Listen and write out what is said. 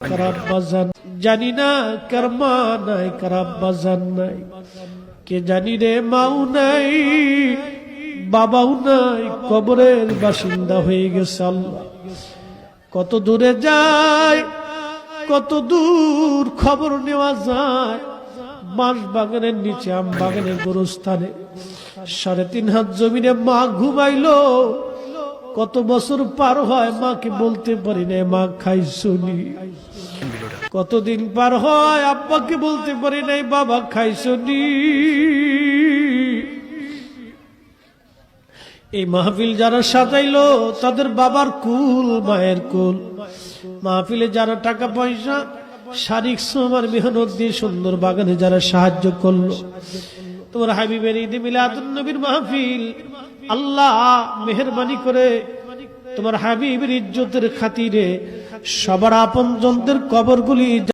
কারাব্বাজান জানি না কার মা নাই, কারাব্বাজান নাই, কে জানি রে মাও নাই, বাবাও নাই, কবরের বাসিন্দা হয়ে গেছে। আল্লাহ কত দূরে যায়, কত দূর খবর নেওয়া যায়। বাঁশ বাগানের নিচে, আম বাগানের গোরস্থানে 3.5 হাত জমিনে মা ঘুমাইলো। কত বছর পার হয়, মাকে বলতে পারি না মা খাইছনি। কতদিন পার হয়, আব্বাকে বলতে পারি নাই বাবা খাইছনি। এই মাহফিল যারা সাজাইলো তাদের বাবার কুল, মায়ের কুল। মাহফিলে যারা টাকা পয়সা, শারীরিক শ্রম আর মেহনত দিয়ে সুন্দর বাগানে যারা সাহায্য করলো, তোমার হাবিবের ঈদে মিলাদুন নবীর মাহফিল, আল্লাহ মেহেরবানি করে তোমার হাবিবের ইজ্জতের খাতিরে সবার আপনজনদের কবরগুলি